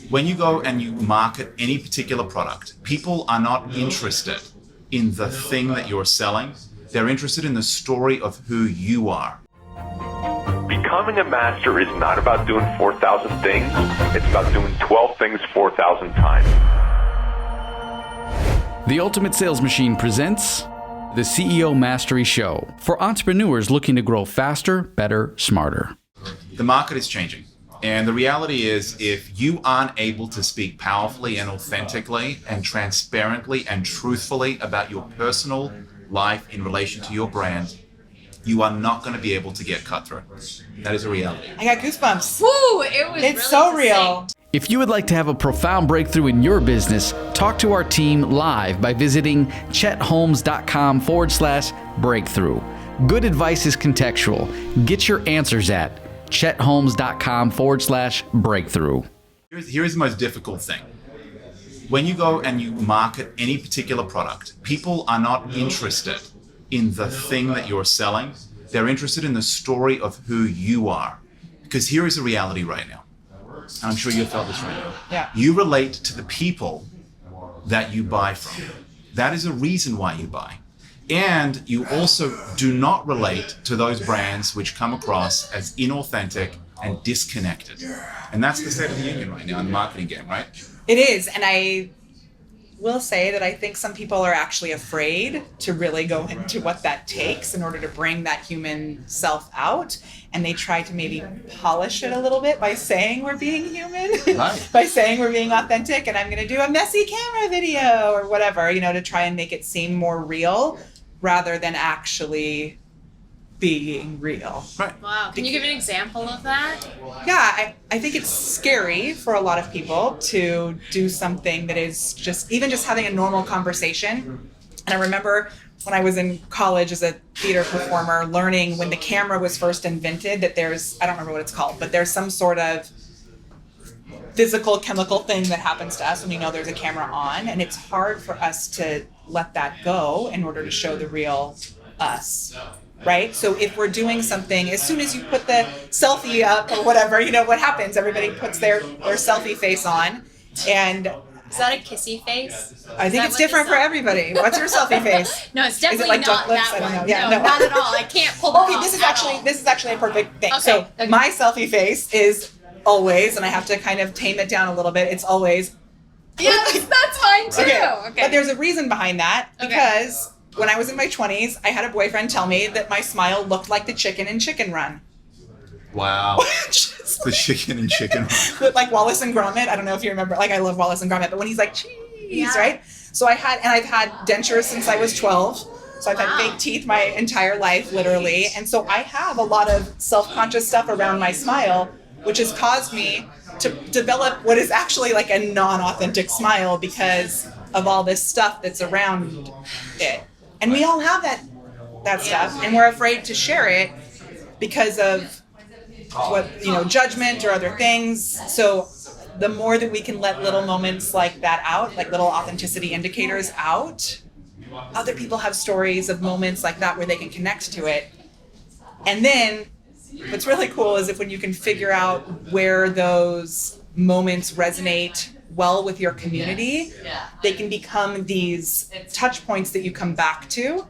When you go and you market any particular product, people are not interested in the thing that you're selling. They're interested in the story of who you are. Becoming a master is not about doing 4,000 things. It's about doing 12 things 4,000 times. The Ultimate Sales Machine presents the CEO Mastery Show for entrepreneurs looking to grow faster, better, smarter. The market is changing. And the reality is, if you aren't able to speak powerfully and authentically and transparently and truthfully about your personal life in relation to your brand, you are not going to be able to get cut through. That is a reality. I got goosebumps. Woo! It's really so real. If you would like to have a profound breakthrough in your business, talk to our team live by visiting chetholmes.com/breakthrough. Good advice is contextual. Get your answers at chetholmes.com/breakthrough. Here's the most difficult thing. When you go and you market any particular product, people are not interested in the thing that you're selling. They're interested in the story of who you are. Because here is the reality right now. And I'm sure you've felt this right now. Yeah. You relate to the people that you buy from. That is a reason why you buy. And you also do not relate to those brands which come across as inauthentic and disconnected. And that's the state of the union right now in the marketing game, right? It is. And I will say that I think some people are actually afraid to really go into what that takes in order to bring that human self out. And they try to maybe polish it a little bit by saying we're being human, Right. by saying we're being authentic, and I'm going to do a messy camera video or whatever, to try and make it seem more real rather than actually being real. Right. Wow. Can you give an example of that? Yeah, I think it's scary for a lot of people to do something that is just having a normal conversation. And I remember when I was in college as a theater performer, learning when the camera was first invented that I don't remember what it's called, but there's some sort of physical, chemical thing that happens to us when we know there's a camera on. And it's hard for us to let that go in order to show the real us. Right? So if we're doing something, as soon as you put the selfie up or whatever, what happens? Everybody puts their selfie face on. And Is that a kissy face? I think it's different for everybody. What's your selfie face? No, it's definitely like not duck lips? that I don't one. know. Yeah, no, no. not at all. I can't pull it Okay, off this is at all. actually a perfect thing. Okay, So okay. my selfie face is always, and I have to kind of tame it down a little bit, it's always. Yes, that's fine too. Okay. But there's a reason behind that, Okay. because when I was in my 20s, I had a boyfriend tell me that my smile looked like the chicken in Chicken Run. Wow. Just The chicken and chicken. with like Wallace and Gromit. I don't know if you remember, I love Wallace and Gromit, but when he's like, cheese, Yeah. right? So I've had dentures since I was 12. So I've had Wow. fake teeth my entire life, literally. And so I have a lot of self-conscious stuff around my smile, which has caused me to develop what is actually like a non-authentic smile because of all this stuff that's around it. And we all have that stuff, and we're afraid to share it because of what, judgment or other things. So the more that we can let little moments like that out, like little authenticity indicators out, other people have stories of moments like that where they can connect to it. And then what's really cool is when you can figure out where those moments resonate well with your community, they can become these touch points that you come back to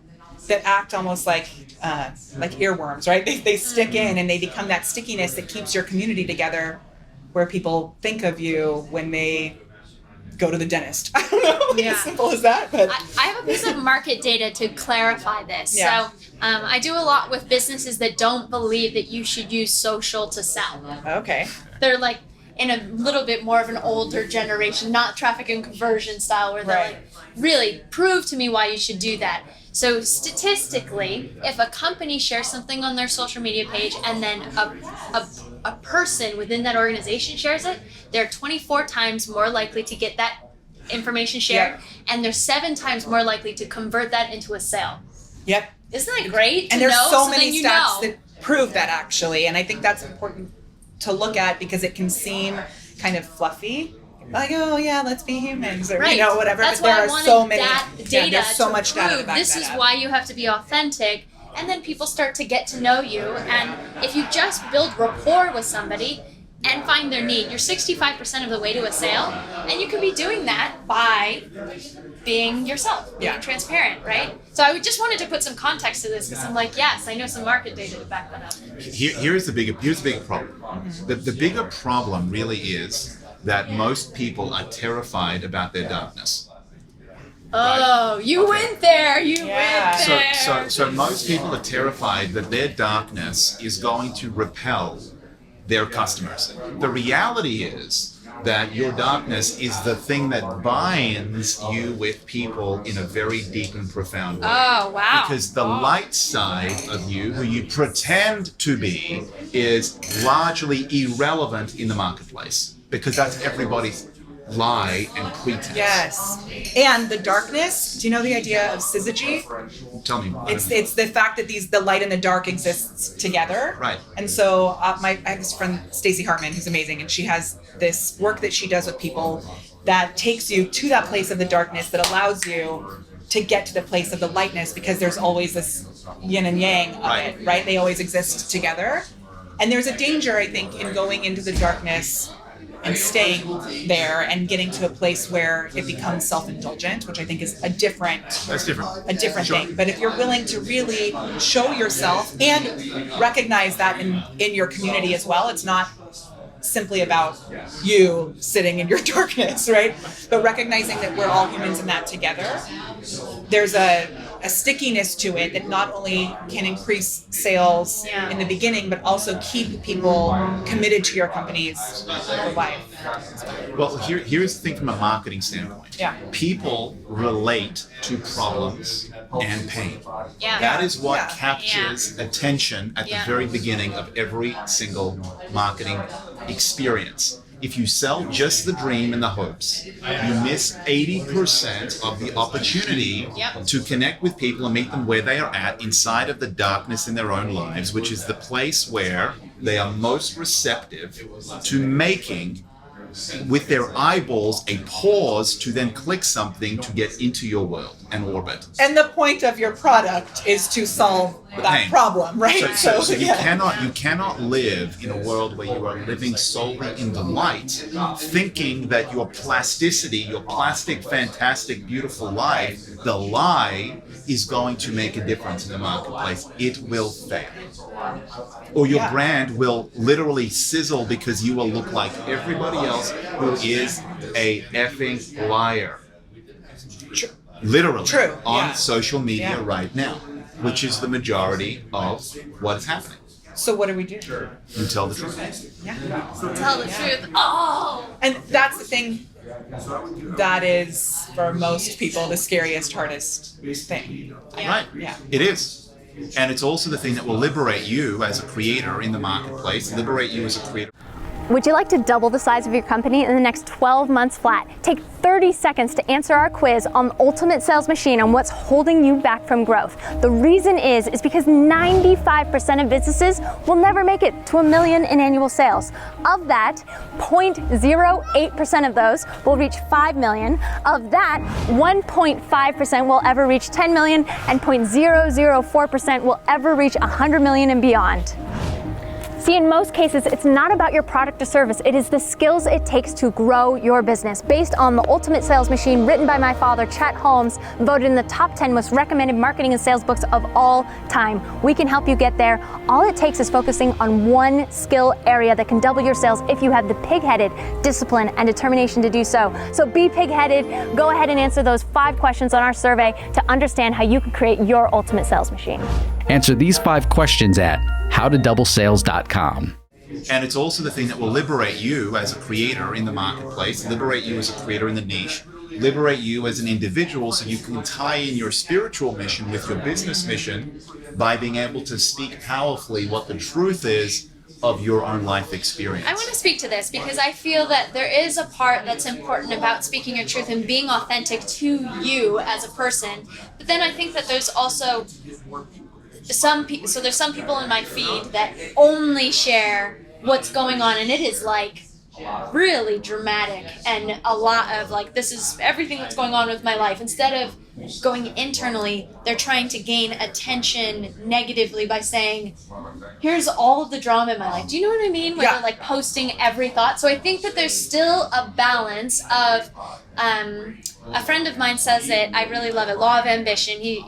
that act almost like earworms, right? They stick in and they become that stickiness that keeps your community together, where people think of you when they go to the dentist. I don't know, as simple as that. But I have a piece of market data to clarify this. Yeah. So I do a lot with businesses that don't believe that you should use social to sell. okay. They're like in a little bit more of an older generation, not traffic and conversion style, where they're Right. like, really prove to me why you should do that. So statistically, if a company shares something on their social media page and then a person within that organization shares it, they're 24 times more likely to get that information shared, and they're 7 times more likely to convert that into a sale. Yep. Isn't that great? And to there's know? so then many you stats know. that prove that, actually. And I think that's important to look at because it can seem kind of fluffy. Like, oh yeah, let's be humans, or Right. whatever. That's but why there I are wanted so many data there's so to much data to prove back this that is up. why you have to be authentic, and then people start to get to know you. And if you just build rapport with somebody, and find their need. You're 65% of the way to a sale, and you can be doing that by being yourself, being transparent, right? So I just wanted to put some context to this because I'm like, yes, I know some market data to back that up. Here's the bigger problem. The bigger problem really is that most people are terrified about their darkness. Oh, you went there. You went there. So most people are terrified that their darkness is going to repel their customers. The reality is that your darkness is the thing that binds you with people in a very deep and profound way. Oh, wow. Because the light side of you, who you pretend to be, is largely irrelevant in the marketplace because that's everybody's lie and pretense. Yes. And the darkness, do you know the idea of syzygy? Tell me. It's the fact that the light and the dark exists together. Right. And so I have this friend, Stacey Hartman, who's amazing, and she has this work that she does with people that takes you to that place of the darkness that allows you to get to the place of the lightness, because there's always this yin and yang of it, right? They always exist together. And there's a danger, I think, in going into the darkness and staying there and getting to a place where it becomes self-indulgent, which I think is a different thing. But if you're willing to really show yourself and recognize that in your community as well, it's not simply about you sitting in your darkness, right? But recognizing that we're all humans in that together. There's a stickiness to it that not only can increase sales in the beginning, but also keep people committed to your companies for life. Well, here's the thing from a marketing standpoint. Yeah. People relate to problems and pain. Yeah. That is what captures attention at the very beginning of every single marketing experience. If you sell just the dream and the hopes, you miss 80% of the opportunity to connect with people and meet them where they are at inside of the darkness in their own lives, which is the place where they are most receptive to making, with their eyeballs, a pause to then click something to get into your world and orbit. And the point of your product is to solve that problem, right? So you cannot live in a world where you are living solely in the light, thinking that your plasticity, your plastic, fantastic, beautiful life, the lie, is going to make a difference in the marketplace. It will fail. Or your brand will literally sizzle because you will look like everybody else who is a effing liar. Literally. On social media right now, which is the majority of what is happening. So what do we do? You tell the truth. Tell the truth. Oh! And that's the thing that is, for most people, the scariest, hardest thing. Right. Yeah. It is. And it's also the thing that will liberate you as a creator in the marketplace, liberate you as a creator. Would you like to double the size of your company in the next 12 months flat? Take 30 seconds to answer our quiz on the ultimate sales machine on what's holding you back from growth. The reason is because 95% of businesses will never make it to $1 million in annual sales. Of that, 0.08% of those will reach $5 million. Of that, 1.5% will ever reach $10 million, and 0.004% will ever reach $100 million and beyond. See, in most cases, it's not about your product or service. It is the skills it takes to grow your business. Based on The Ultimate Sales Machine, written by my father, Chet Holmes, voted in the top 10 most recommended marketing and sales books of all time. We can help you get there. All it takes is focusing on one skill area that can double your sales if you have the pig-headed discipline and determination to do so. So be pig-headed. Go ahead and answer those 5 questions on our survey to understand how you can create your ultimate sales machine. Answer these 5 questions at howtodoublesales.com. And it's also the thing that will liberate you as a creator in the marketplace, liberate you as a creator in the niche, liberate you as an individual so you can tie in your spiritual mission with your business mission by being able to speak powerfully what the truth is of your own life experience. I want to speak to this because I feel that there is a part that's important about speaking your truth and being authentic to you as a person. But then I think that there's also some people, so there's some people in my feed that only share what's going on, and it is like really dramatic and a lot of like, this is everything that's going on with my life, instead of going internally, they're trying to gain attention negatively by saying, here's all of the drama in my life. Do you know what I mean? Where Yeah. they're like posting every thought. So I think that there's still a balance of, a friend of mine says it, I really love it, law of ambition. He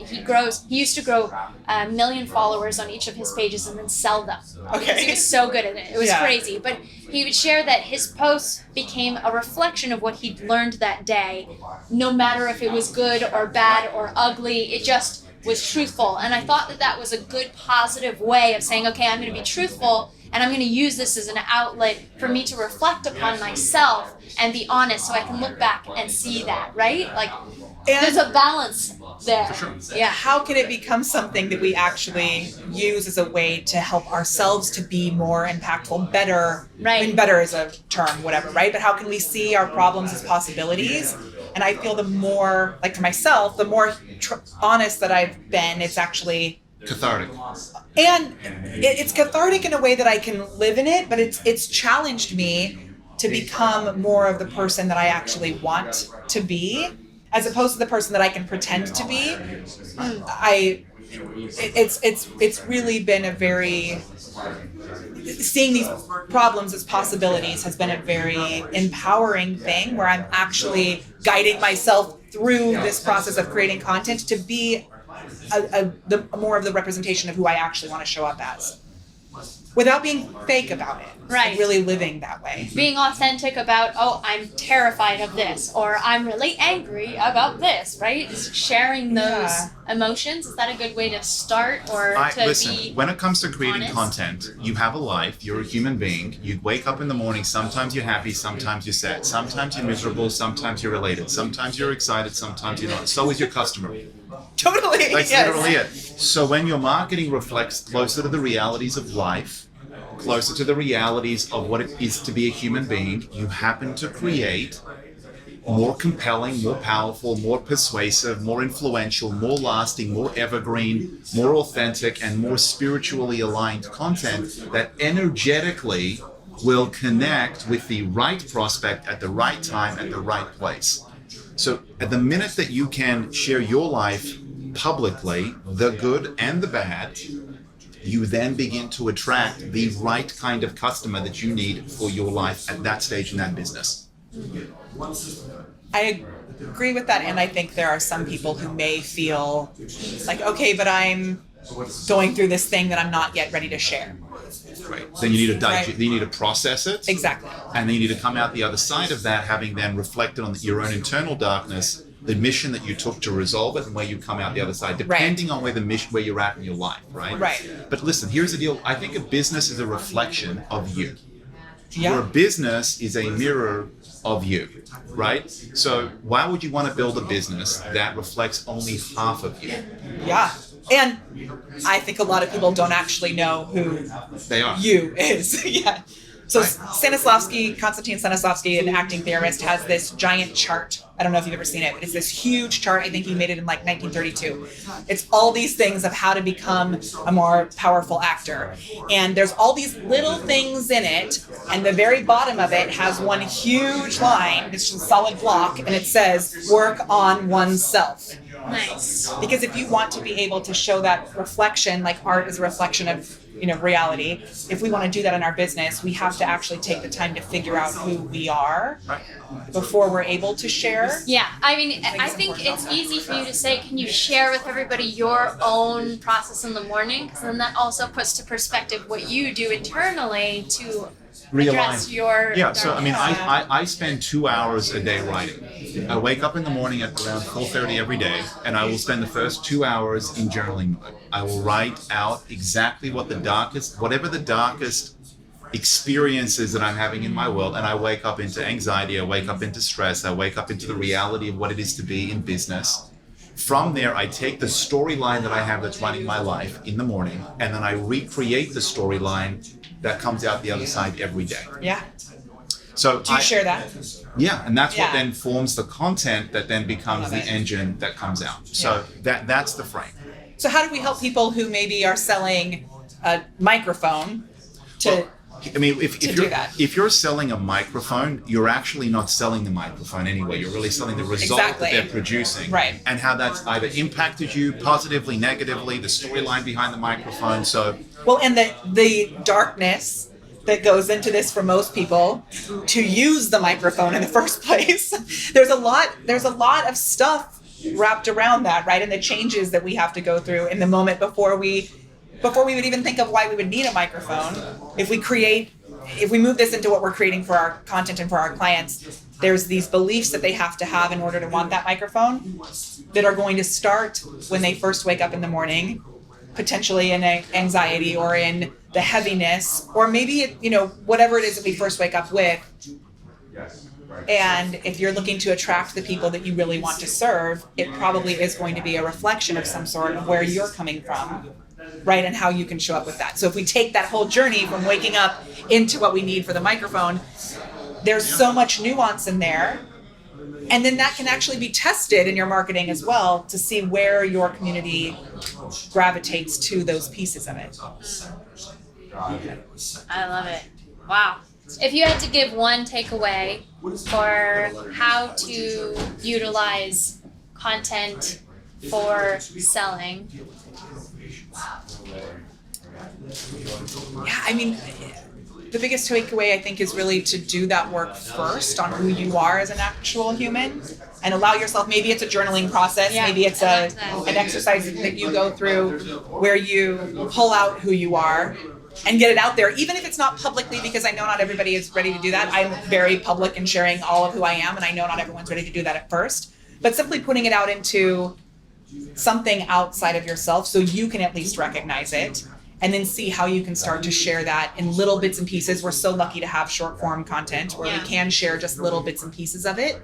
used to grow 1 million followers on each of his pages and then sell them. Okay. Because he was so good at it. It was Yeah. crazy. But he would share that his posts became a reflection of what he'd learned that day, no matter if it was good or bad or ugly. It just was truthful. And I thought that that was a good, positive way of saying, okay, I'm going to be truthful, and I'm going to use this as an outlet for me to reflect upon myself and be honest, so I can look back and see that, right? Like, there's a balance there. Yeah. How can it become something that we actually use as a way to help ourselves to be more impactful, better? Right. I mean, better is a term, whatever, right? But how can we see our problems as possibilities? And I feel the more, like for myself, the more honest that I've been, it's actually Cathartic. and it's cathartic in a way that I can live in it, but it's challenged me to become more of the person that I actually want to be, as opposed to the person that I can pretend to be. It's really been a very, seeing these problems as possibilities has been a very empowering thing, where I'm actually guiding myself through this process of creating content to be the more of the representation of who I actually want to show up as, without being fake about it. Right. Like really living that way. Being authentic about, oh, I'm terrified of this, or I'm really angry about this, right? Sharing those Yeah. emotions. Is that a good way to start, or to Listen, be when it comes to creating honest? content, you have a life, you're a human being, you wake up in the morning, sometimes you're happy, sometimes you're sad, sometimes you're miserable, sometimes you're elated, sometimes you're excited, sometimes you're not. So is your customer. Totally. That's yes. literally it. So when your marketing reflects closer to the realities of life, closer to the realities of what it is to be a human being, you happen to create more compelling, more powerful, more persuasive, more influential, more lasting, more evergreen, more authentic, and more spiritually aligned content that energetically will connect with the right prospect at the right time at the right place. So at the minute that you can share your life publicly, the good and the bad, you then begin to attract the right kind of customer that you need for your life at that stage in that business. I agree with that, and I think there are some people who may feel like, okay, but I'm going through this thing that I'm not yet ready to share. Right. Then you need to Right. you need to process it. Exactly. And then you need to come out the other side of that, having then reflected on your own internal darkness, the mission that you took to resolve it, and where you come out the other side, depending on where where you're at in your life, right? Right. But listen, here's the deal. I think a business is a reflection of you. Yeah. Your business is a mirror of you, right? So why would you want to build a business that reflects only half of you? Yeah. And I think a lot of people don't actually know who They are. you is. Yeah. So Right. Konstantin Stanislavski, an acting theorist, has this giant chart. I don't know if you've ever seen it, but it's this huge chart. I think he made it in like 1932. It's all these things of how to become a more powerful actor. And there's all these little things in it, and the very bottom of it has one huge line. It's just a solid block, and it says, work on oneself. nice? Because if you want to be able to show that reflection, like art is a reflection of, reality, if we want to do that in our business, we have to actually take the time to figure out who we are before we're able to share. Yeah, I mean, I it's think important. it's easy for you to say, can you share with everybody your own process in the morning? Because then that also puts to perspective what you do internally to address your Yeah, so I mean, Yeah. I spend 2 hours a day writing. I wake up in the morning at around 4:30 every day, and I will spend the first 2 hours in journaling mode. I will write out exactly whatever the darkest experiences that I'm having in my world, and I wake up into anxiety, I wake up into stress, I wake up into the reality of what it is to be in business. From there, I take the storyline that I have that's running my life in the morning, and then I recreate the storyline that comes out the other side every day. Yeah. So Do you share that? Yeah, and that's what Yeah. then forms the content that then becomes Love the it. engine that comes out. So that's the frame. So how do we help people who maybe are selling a microphone to I mean, if do you're that. if you're selling a microphone, you're actually not selling the microphone anyway. You're really selling the result Exactly. that they're producing, Right. And how that's either impacted you positively, negatively, the storyline behind the microphone. So, Well, and the darkness that goes into this for most people to use the microphone in the first place. There's a lot of stuff wrapped around that, right? And the changes that we have to go through in the moment before we would even think of why we would need a microphone. If we move this into what we're creating for our content and for our clients, there's these beliefs that they have to have in order to want that microphone that are going to start when they first wake up in the morning, potentially in anxiety or in the heaviness, or maybe whatever it is that we first wake up with. And if you're looking to attract the people that you really want to serve, it probably is going to be a reflection of some sort of where you're coming from, right? And how you can show up with that. So if we take that whole journey from waking up into what we need for the microphone, there's so much nuance in there. And then that can actually be tested in your marketing as well to see where your community gravitates to those pieces of it. I love it. Wow. If you had to give one takeaway for how to utilize content for selling. Yeah, I mean, the biggest takeaway I think is really to do that work first on who you are as an actual human and allow yourself, maybe it's a journaling process, Yeah, maybe it's I love that. an exercise that you go through where you pull out who you are and get it out there, even if it's not publicly, because I know not everybody is ready to do that. I'm very public in sharing all of who I am, and I know not everyone's ready to do that at first, but simply putting it out into something outside of yourself so you can at least recognize it and then see how you can start to share that in little bits and pieces. We're so lucky to have short form content where we can share just little bits and pieces of it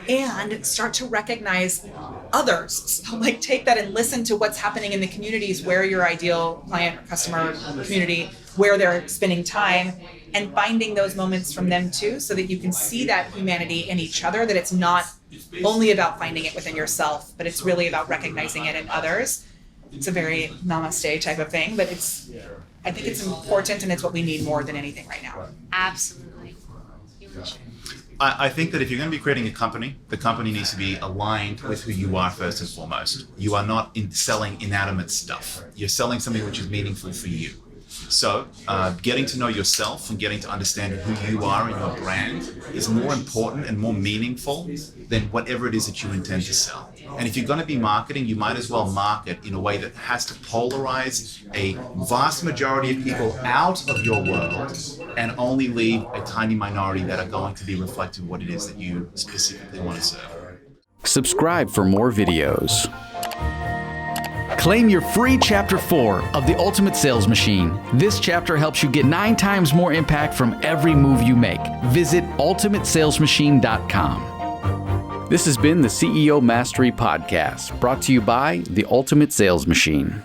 and start to recognize others. So like take that and listen to what's happening in the communities where your ideal client or customer community, where they're spending time, and finding those moments from them too, so that you can see that humanity in each other, that it's not only about finding it within yourself, but it's really about recognizing it in others. It's a very namaste type of thing, but I think it's important, and it's what we need more than anything right now. Absolutely. You want to share? I think that if you're going to be creating a company, the company needs to be aligned with who you are first and foremost. You are not selling inanimate stuff. You're selling something which is meaningful for you. So getting to know yourself and getting to understand who you are and your brand is more important and more meaningful than whatever it is that you intend to sell. And if you're going to be marketing, you might as well market in a way that has to polarize a vast majority of people out of your world and only leave a tiny minority that are going to be reflective of what it is that you specifically want to serve. Subscribe for more videos. Claim your free Chapter 4 of The Ultimate Sales Machine. This chapter helps you get 9 times more impact from every move you make. Visit ultimatesalesmachine.com. This has been the CEO Mastery Podcast, brought to you by The Ultimate Sales Machine.